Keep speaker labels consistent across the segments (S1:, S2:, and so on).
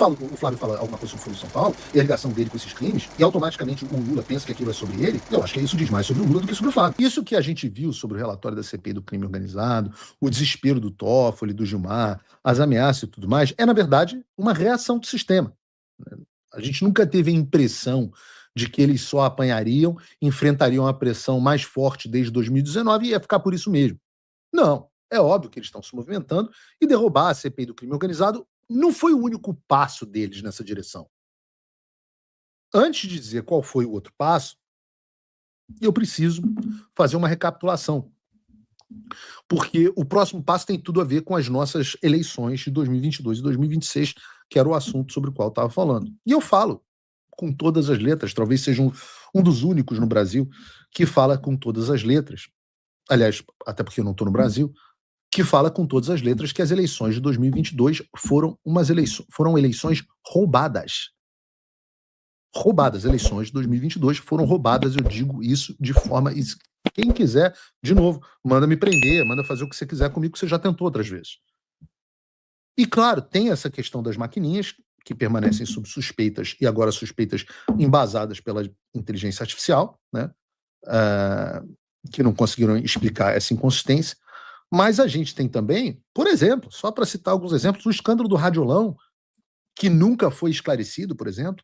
S1: o Flávio fala alguma coisa sobre o Foro de São Paulo e a ligação dele com esses crimes, e automaticamente o Lula pensa que aquilo é sobre ele, eu acho que isso diz mais sobre o Lula do que sobre o Flávio. Isso que a gente viu sobre o relatório da CPI do crime organizado, o desespero do Toffoli, do Gilmar, as ameaças e tudo mais, é, na verdade, uma reação do sistema. A gente nunca teve a impressão de que eles só apanhariam, enfrentariam a pressão mais forte desde 2019 e ia ficar por isso mesmo. Não, é óbvio que eles estão se movimentando e derrubar a CPI do crime organizado não foi o único passo deles nessa direção. Antes de dizer qual foi o outro passo, eu preciso fazer uma recapitulação. Porque o próximo passo tem tudo a ver com as nossas eleições de 2022 e 2026, que era o assunto sobre o qual eu estava falando. E eu falo com todas as letras, talvez seja um dos únicos no Brasil que fala com todas as letras. Aliás, até porque eu não estou no Brasil, que fala com todas as letras que as eleições de 2022 foram eleições roubadas. Roubadas. As eleições de 2022 foram roubadas, eu digo isso de forma... Quem quiser, de novo, manda me prender, manda fazer o que você quiser comigo, que você já tentou outras vezes. E, claro, tem essa questão das maquininhas, que permanecem sob suspeitas, e agora suspeitas embasadas pela inteligência artificial, né? Que não conseguiram explicar essa inconsistência. Mas a gente tem também, por exemplo, só para citar alguns exemplos, o escândalo do Radiolão, que nunca foi esclarecido, por exemplo.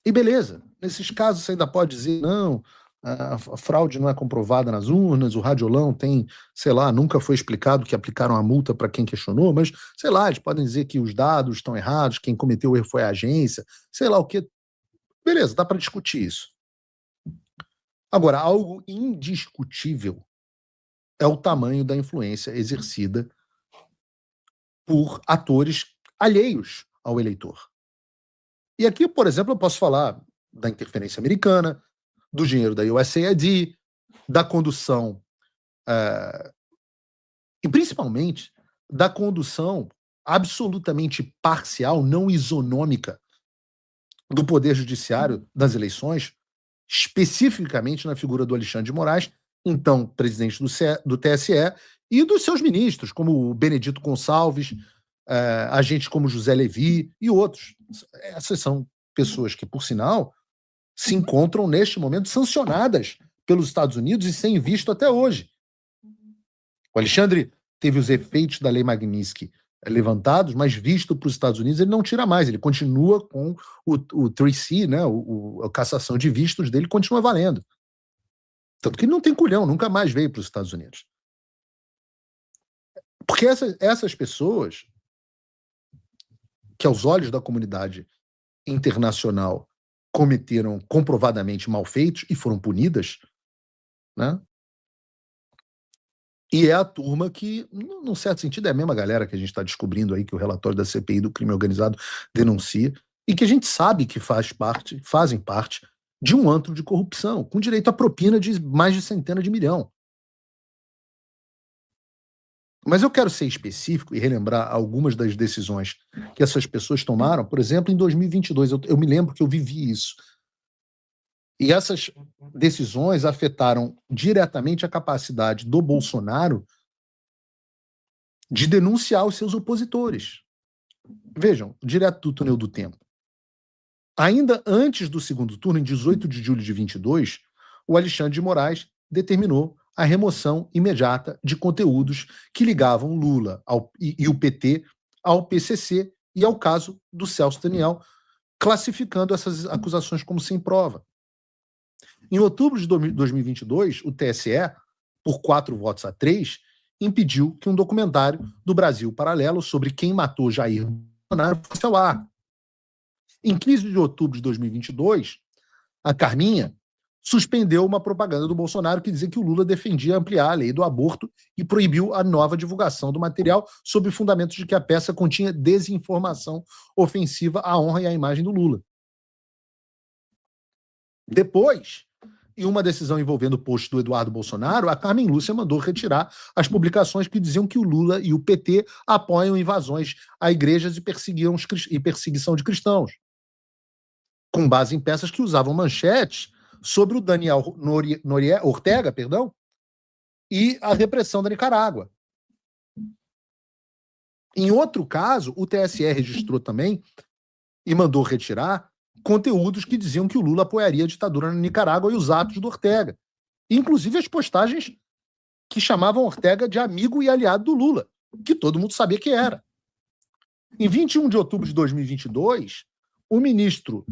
S1: E beleza, nesses casos você ainda pode dizer, não, a fraude não é comprovada nas urnas, o Radiolão tem, sei lá, nunca foi explicado que aplicaram a multa para quem questionou, mas, sei lá, eles podem dizer que os dados estão errados, quem cometeu o erro foi a agência, sei lá o quê. Beleza, dá para discutir isso. Agora, algo indiscutível é o tamanho da influência exercida por atores alheios ao eleitor. E aqui, por exemplo, eu posso falar da interferência americana, do dinheiro da USAID, da condução, e principalmente da condução absolutamente parcial, não isonômica, do Poder Judiciário das eleições, especificamente na figura do Alexandre de Moraes, então presidente do TSE, e dos seus ministros, como o Benedito Gonçalves, agentes como José Levi e outros. Essas são pessoas que, por sinal, se encontram neste momento sancionadas pelos Estados Unidos e sem visto até hoje. O Alexandre teve os efeitos da Lei Magnitsky levantados, mas visto para os Estados Unidos ele não tira mais, ele continua com o 3C, né, a cassação de vistos dele continua valendo. Tanto que ele não tem culhão, nunca mais veio para os Estados Unidos. Porque essas pessoas, que aos olhos da comunidade internacional cometeram comprovadamente malfeitos e foram punidas, né? E é a turma que, num certo sentido, é a mesma galera que a gente está descobrindo aí, que o relatório da CPI do crime organizado denuncia, e que a gente sabe que fazem parte de um antro de corrupção, com direito à propina de mais de centena de milhão. Mas eu quero ser específico e relembrar algumas das decisões que essas pessoas tomaram. Por exemplo, em 2022, eu me lembro que eu vivi isso. E essas decisões afetaram diretamente a capacidade do Bolsonaro de denunciar os seus opositores. Vejam, direto do túnel do tempo. Ainda antes do segundo turno, em 18 de julho de 22, o Alexandre de Moraes determinou a remoção imediata de conteúdos que ligavam Lula e o PT ao PCC e ao caso do Celso Daniel, classificando essas acusações como sem prova. Em outubro de 2022, o TSE, por 4 votos a 3, impediu que um documentário do Brasil Paralelo sobre quem matou Jair Bolsonaro fosse ao ar. Em 15 de outubro de 2022, a Carminha suspendeu uma propaganda do Bolsonaro que dizia que o Lula defendia ampliar a lei do aborto e proibiu a nova divulgação do material sob fundamentos de que a peça continha desinformação ofensiva à honra e à imagem do Lula. Depois, em uma decisão envolvendo o post do Eduardo Bolsonaro, a Carmen Lúcia mandou retirar as publicações que diziam que o Lula e o PT apoiam invasões a igrejas e perseguição de cristãos, com base em peças que usavam manchetes sobre o Daniel Ortega, e a repressão da Nicarágua. Em outro caso, o TSE registrou também e mandou retirar conteúdos que diziam que o Lula apoiaria a ditadura na Nicarágua e os atos do Ortega. Inclusive as postagens que chamavam Ortega de amigo e aliado do Lula, que todo mundo sabia que era. Em 21 de outubro de 2022, o ministro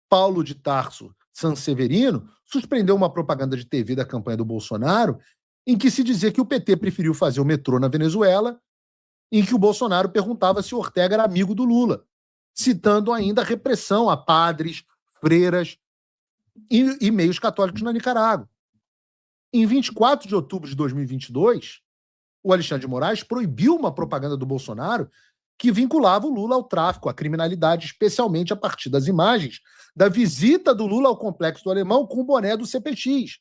S1: Paulo de Tarso Sanseverino suspendeu uma propaganda de TV da campanha do Bolsonaro em que se dizia que o PT preferiu fazer o metrô na Venezuela, em que o Bolsonaro perguntava se o Ortega era amigo do Lula, citando ainda a repressão a padres, freiras e meios católicos na Nicarágua. Em 24 de outubro de 2022, o Alexandre de Moraes proibiu uma propaganda do Bolsonaro que vinculava o Lula ao tráfico, à criminalidade, especialmente a partir das imagens da visita do Lula ao Complexo do Alemão com o boné do CPX.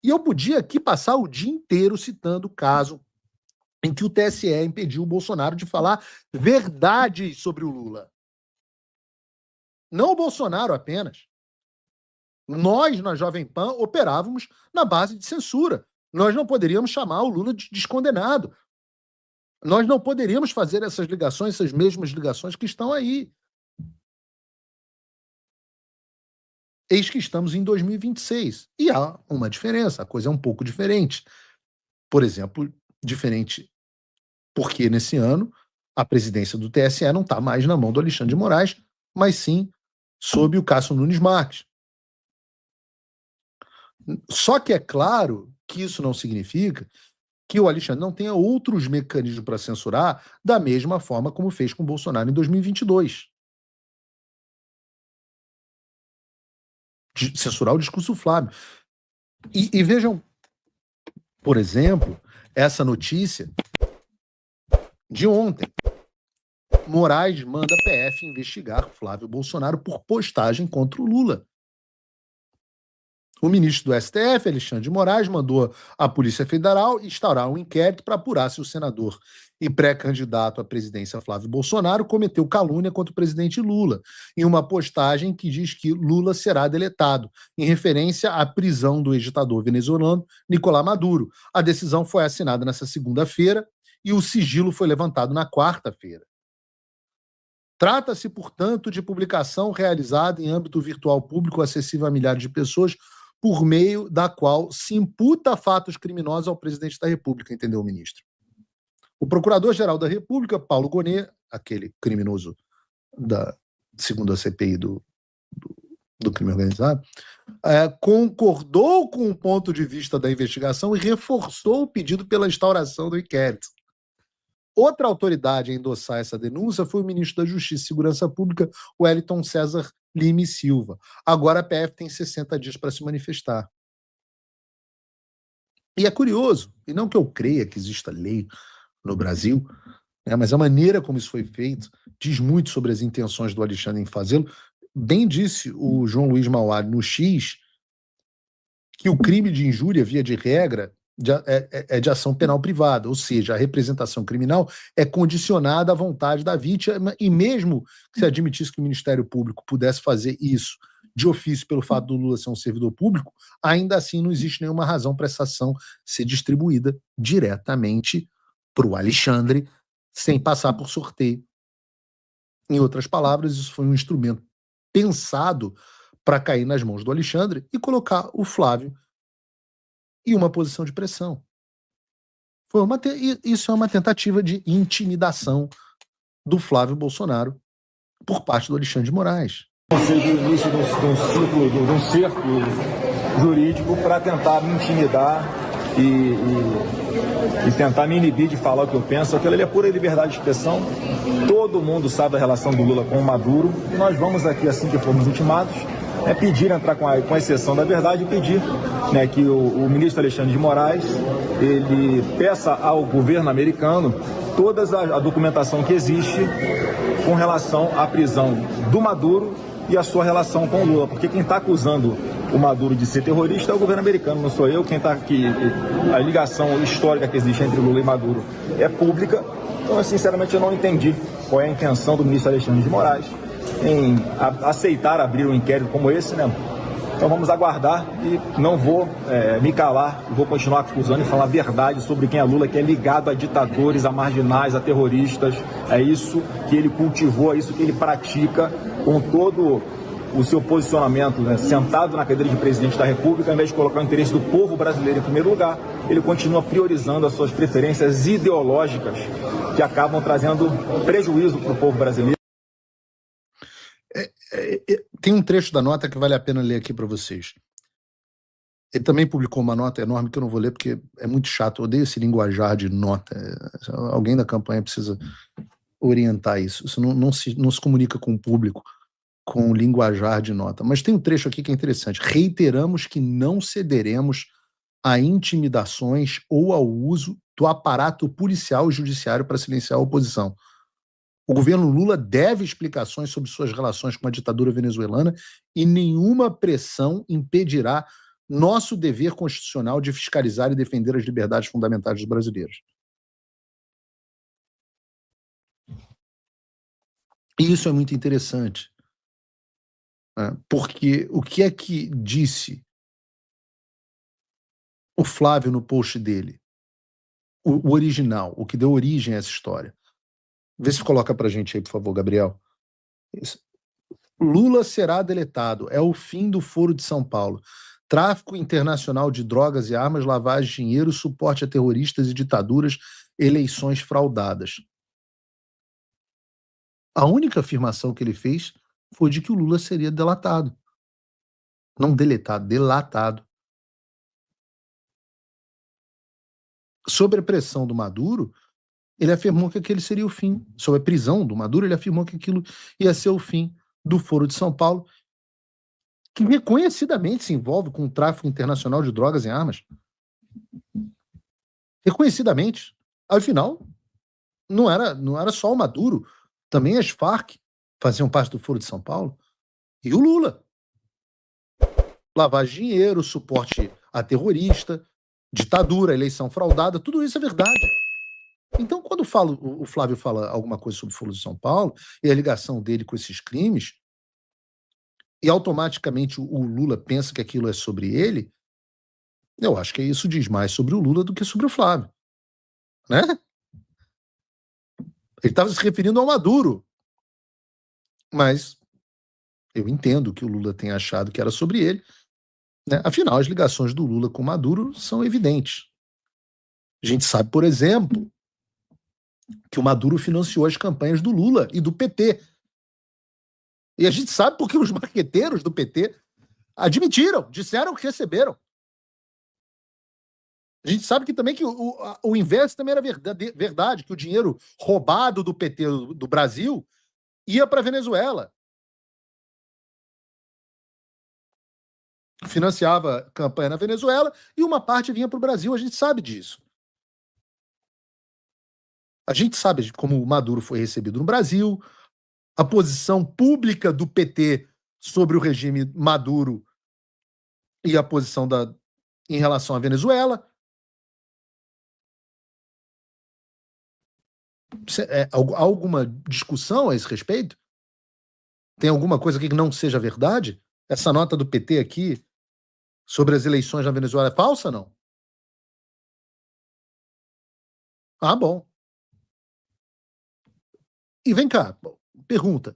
S1: E eu podia aqui passar o dia inteiro citando o caso em que o TSE impediu o Bolsonaro de falar verdades sobre o Lula. Não o Bolsonaro apenas. Nós, na Jovem Pan, operávamos na base de censura. Nós não poderíamos chamar o Lula de descondenado. Nós não poderíamos fazer essas ligações, essas mesmas ligações que estão aí. Eis que estamos em 2026. E há uma diferença, a coisa é um pouco diferente. Por exemplo, diferente porque nesse ano a presidência do TSE não está mais na mão do Alexandre de Moraes, mas sim sob o Cássio Nunes Marques. Só que é claro que isso não significa que o Alexandre não tenha outros mecanismos para censurar da mesma forma como fez com o Bolsonaro em 2022. Censurar o discurso Flávio. E vejam, por exemplo, essa notícia de ontem. Moraes manda a PF investigar Flávio Bolsonaro por postagem contra o Lula. O ministro do STF, Alexandre de Moraes, mandou a Polícia Federal instaurar um inquérito para apurar se o senador e pré-candidato à presidência Flávio Bolsonaro cometeu calúnia contra o presidente Lula, em uma postagem que diz que Lula será deletado, em referência à prisão do ex-ditador venezuelano Nicolás Maduro. A decisão foi assinada nesta segunda-feira e o sigilo foi levantado na quarta-feira. Trata-se, portanto, de publicação realizada em âmbito virtual público acessível a milhares de pessoas, por meio da qual se imputa fatos criminosos ao presidente da República, entendeu, ministro? O Procurador-Geral da República, Paulo Gonet, aquele criminoso segundo a CPI do crime organizado, concordou com o ponto de vista da investigação e reforçou o pedido pela instauração do inquérito. Outra autoridade a endossar essa denúncia foi o ministro da Justiça e Segurança Pública, Wellington César Lima e Silva. Agora a PF tem 60 dias para se manifestar. E é curioso, e não que eu creia que exista lei no Brasil, mas a maneira como isso foi feito diz muito sobre as intenções do Alexandre em fazê-lo. Bem disse o João Luiz Mauad no X que o crime de injúria, via de regra, é de ação penal privada, ou seja, a representação criminal é condicionada à vontade da vítima, e mesmo que se admitisse que o Ministério Público pudesse fazer isso de ofício pelo fato do Lula ser um servidor público, ainda assim não existe nenhuma razão para essa ação ser distribuída diretamente para o Alexandre, sem passar por sorteio. Em outras palavras, isso foi um instrumento pensado para cair nas mãos do Alexandre e colocar o Flávio em uma posição de pressão. Isso é uma tentativa de intimidação do Flávio Bolsonaro por parte do Alexandre de Moraes.
S2: Ou seja, o início de um cerco jurídico para tentar me intimidar e tentar me inibir de falar o que eu penso. Aquilo ali é pura liberdade de expressão. Todo mundo sabe da relação do Lula com o Maduro. E nós vamos aqui, assim que formos intimados, pedir, entrar com a exceção da verdade, e pedir que o ministro Alexandre de Moraes ele peça ao governo americano toda a documentação que existe com relação à prisão do Maduro e a sua relação com o Lula, porque quem está acusando o Maduro de ser terrorista é o governo americano, não sou eu. Quem está aqui, a ligação histórica que existe entre Lula e Maduro é pública. Então, sinceramente, eu não entendi qual é a intenção do ministro Alexandre de Moraes em aceitar abrir um inquérito como esse, Então vamos aguardar e não vou me calar, vou continuar acusando e falar a verdade sobre quem é Lula, que é ligado a ditadores, a marginais, a terroristas. É isso que ele cultivou, é isso que ele pratica com todo o seu posicionamento, né, sentado na cadeira de presidente da República. Ao invés de colocar o interesse do povo brasileiro em primeiro lugar, ele continua priorizando as suas preferências ideológicas que acabam trazendo prejuízo para o povo brasileiro.
S1: Tem um trecho da nota que vale a pena ler aqui para vocês. Ele também publicou uma nota enorme que eu não vou ler porque é muito chato. Eu odeio esse linguajar de nota. Alguém da campanha precisa orientar isso. Isso não se comunica com o público com linguajar de nota. Mas tem um trecho aqui que é interessante. Reiteramos que não cederemos a intimidações ou ao uso do aparato policial e judiciário para silenciar a oposição. O governo Lula deve explicações sobre suas relações com a ditadura venezuelana e nenhuma pressão impedirá nosso dever constitucional de fiscalizar e defender as liberdades fundamentais dos brasileiros. E isso é muito interessante, né? Porque o que é que disse o Flávio no post dele? O original, o que deu origem a essa história. Vê se coloca pra gente aí, por favor, Gabriel. Isso. Lula será deletado. É o fim do Foro de São Paulo. Tráfico internacional de drogas e armas, lavagem de dinheiro, suporte a terroristas e ditaduras, eleições fraudadas. A única afirmação que ele fez foi de que o Lula seria delatado. Não deletado, delatado. Sob a pressão do Maduro, ele afirmou que aquele seria o fim. Sob a prisão do Maduro, ele afirmou que aquilo ia ser o fim do Foro de São Paulo, que reconhecidamente se envolve com o tráfico internacional de drogas e armas. Reconhecidamente. Afinal, não era só o Maduro, também as Farc faziam parte do Foro de São Paulo. E o Lula. Lavagem de dinheiro, suporte a terrorista, ditadura, eleição fraudada, tudo isso é verdade. Então, quando o Flávio fala alguma coisa sobre o Foro de São Paulo e a ligação dele com esses crimes, e automaticamente o Lula pensa que aquilo é sobre ele, eu acho que isso diz mais sobre o Lula do que sobre o Flávio. Né? Ele estava se referindo ao Maduro. Mas eu entendo que o Lula tenha achado que era sobre ele. Né? Afinal, as ligações do Lula com o Maduro são evidentes. A gente sabe, por exemplo, que o Maduro financiou as campanhas do Lula e do PT. E a gente sabe porque os marqueteiros do PT admitiram, disseram que receberam. A gente sabe que também que o inverso também era verdade, que o dinheiro roubado do PT do Brasil ia para a Venezuela. Financiava campanha na Venezuela e uma parte vinha para o Brasil. A gente sabe disso. A gente sabe como o Maduro foi recebido no Brasil, a posição pública do PT sobre o regime Maduro e a posição em relação à Venezuela. Há alguma discussão a esse respeito? Tem alguma coisa aqui que não seja verdade? Essa nota do PT aqui sobre as eleições na Venezuela é falsa ou não? Ah, bom. E vem cá, pergunta.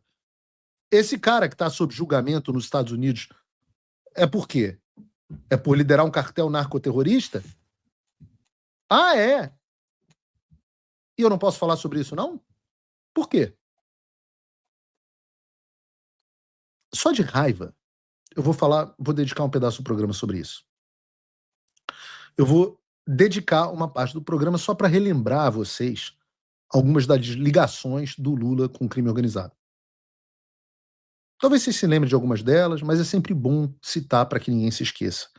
S1: Esse cara que está sob julgamento nos Estados Unidos é por quê? É por liderar um cartel narcoterrorista? Ah, é? E eu não posso falar sobre isso, não? Por quê? Só de raiva, eu vou dedicar um pedaço do programa sobre isso. Eu vou dedicar uma parte do programa só para relembrar a vocês algumas das ligações do Lula com o crime organizado. Talvez vocês se lembrem de algumas delas, mas é sempre bom citar para que ninguém se esqueça.